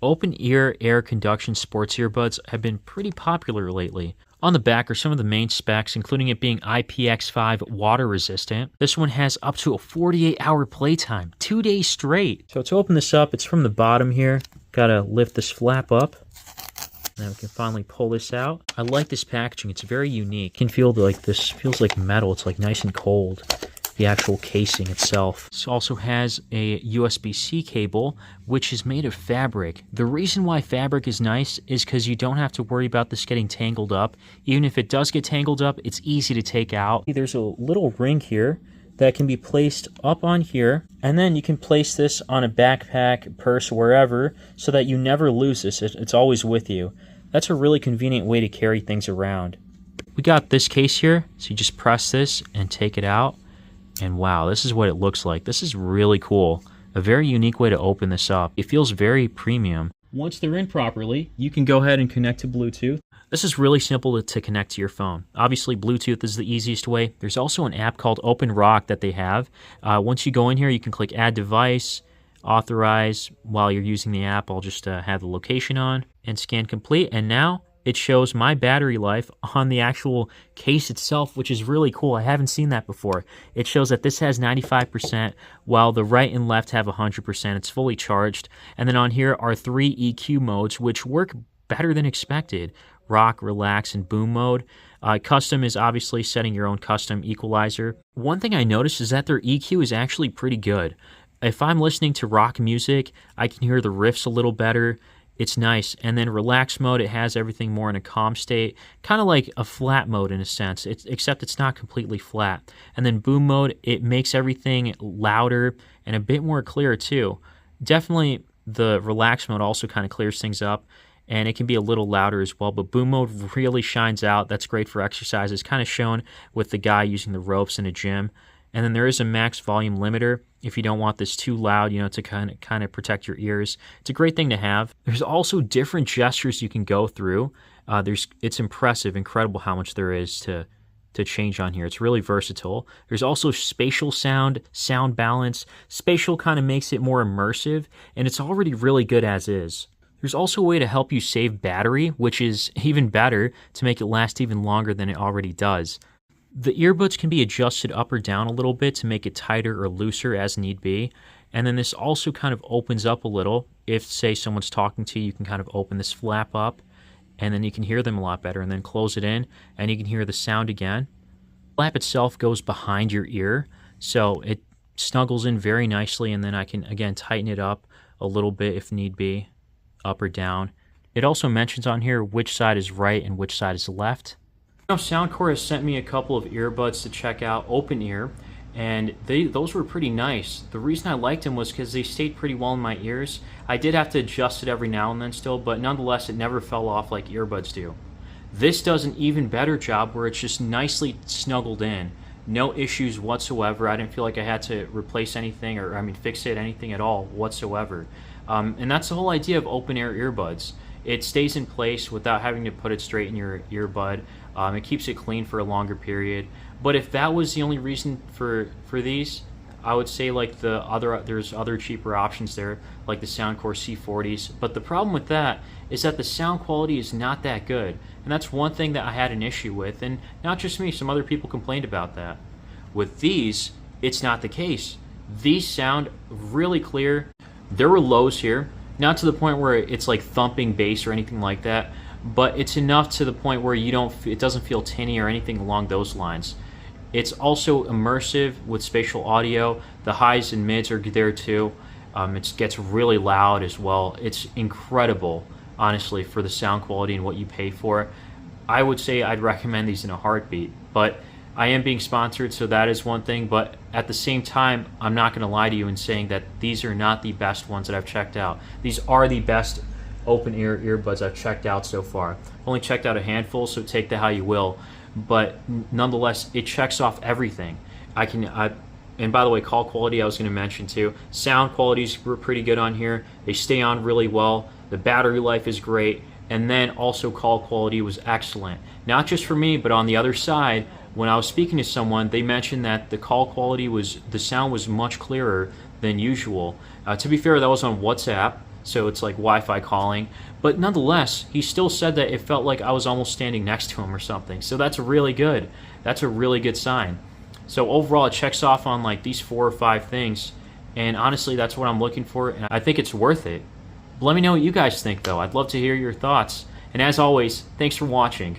Open ear air conduction sports earbuds have been pretty popular lately. On the back are some of the main specs, including it being IPX5 water resistant. This one has up to a 48-hour playtime, 2 days straight. So to open this up, it's from the bottom here. Gotta lift this flap up. Now we can finally pull this out. I like this packaging. It's very unique. You can feel like this feels like metal. It's like nice and cold. The actual casing itself. This also has a USB-C cable, which is made of fabric. The reason why fabric is nice is because you don't have to worry about this getting tangled up. Even if it does get tangled up, it's easy to take out. There's a little ring here that can be placed up on here, and then you can place this on a backpack, purse, wherever, so that you never lose this. It's always with you. That's a really convenient way to carry things around. We got this case here, so you just press this and take it out. And wow, this is what it looks like. This is really cool. A very unique way to open this up. It feels very premium. Once they're in properly, you can go ahead and connect to Bluetooth. This is really simple to connect to your phone. Obviously, Bluetooth is the easiest way. There's also an app called OpenRock that they have. Once you go in here, you can click Add Device, Authorize. While you're using the app, I'll just have the location on and scan complete. And now it shows my battery life on the actual case itself, which is really cool. I haven't seen that before. It shows that this has 95%, while the right and left have 100%. It's fully charged. And then on here are 3 EQ modes, which work better than expected. Rock, relax, and boom mode. Custom is obviously setting your own custom equalizer. One thing I noticed is that their EQ is actually pretty good. If I'm listening to rock music, I can hear the riffs a little better. It's nice. And then relax mode, it has everything more in a calm state, kind of like a flat mode in a sense, except it's not completely flat. And then boom mode, it makes everything louder and a bit more clear too. Definitely the relax mode also kind of clears things up, and it can be a little louder as well, but boom mode really shines out. That's great for exercises, kind of shown with the guy using the ropes in a gym. And then there is a max volume limiter if you don't want this too loud, to kind of protect your ears. It's a great thing to have. There's also different gestures you can go through. It's impressive, incredible how much there is to change on here. It's really versatile. There's also spatial sound balance. Spatial kind of makes it more immersive, and it's already really good as is. There's also a way to help you save battery, which is even better to make it last even longer than it already does. The earbuds can be adjusted up or down a little bit to make it tighter or looser as need be. And then this also kind of opens up a little. If, say, someone's talking to you, you can kind of open this flap up, and then you can hear them a lot better, and then close it in, and you can hear the sound again. The flap itself goes behind your ear, so it snuggles in very nicely, and then I can, again, tighten it up a little bit if need be, up or down. It also mentions on here which side is right and which side is left. Soundcore has sent me a couple of earbuds to check out, Open Ear, and those were pretty nice. The reason I liked them was because they stayed pretty well in my ears. I did have to adjust it every now and then still, but nonetheless it never fell off like earbuds do. This does an even better job where it's just nicely snuggled in. No issues whatsoever. I didn't feel like I had to replace anything fixate anything at all whatsoever. And that's the whole idea of open ear earbuds. It stays in place without having to put it straight in your earbud. It keeps it clean for a longer period. But if that was the only reason for these, I would say there's other cheaper options there, like the Soundcore C40s. But the problem with that is that the sound quality is not that good. And that's one thing that I had an issue with. And not just me, some other people complained about that. With these, it's not the case. These sound really clear. There were lows here. Not to the point where it's like thumping bass or anything like that, but it's enough to the point where it doesn't feel tinny or anything along those lines. It's also immersive with spatial audio. The highs and mids are there too. It gets really loud as well. It's incredible, honestly, for the sound quality and what you pay for. I would say I'd recommend these in a heartbeat, but I am being sponsored, so that is one thing, but at the same time, I'm not going to lie to you in saying that these are not the best ones that I've checked out. These are the best open ear earbuds I've checked out so far. I've only checked out a handful, so take that how you will, but nonetheless, it checks off everything. And by the way, call quality I was going to mention too. Sound qualities were pretty good on here. They stay on really well. The battery life is great, and then also call quality was excellent. Not just for me, but on the other side, when I was speaking to someone, they mentioned that the call quality the sound was much clearer than usual. To be fair, that was on WhatsApp, so it's like Wi-Fi calling. But nonetheless, he still said that it felt like I was almost standing next to him or something. So that's really good. That's a really good sign. So overall, it checks off on like these 4 or 5 things, and honestly, that's what I'm looking for, and I think it's worth it. Let me know what you guys think, though. I'd love to hear your thoughts. And as always, thanks for watching.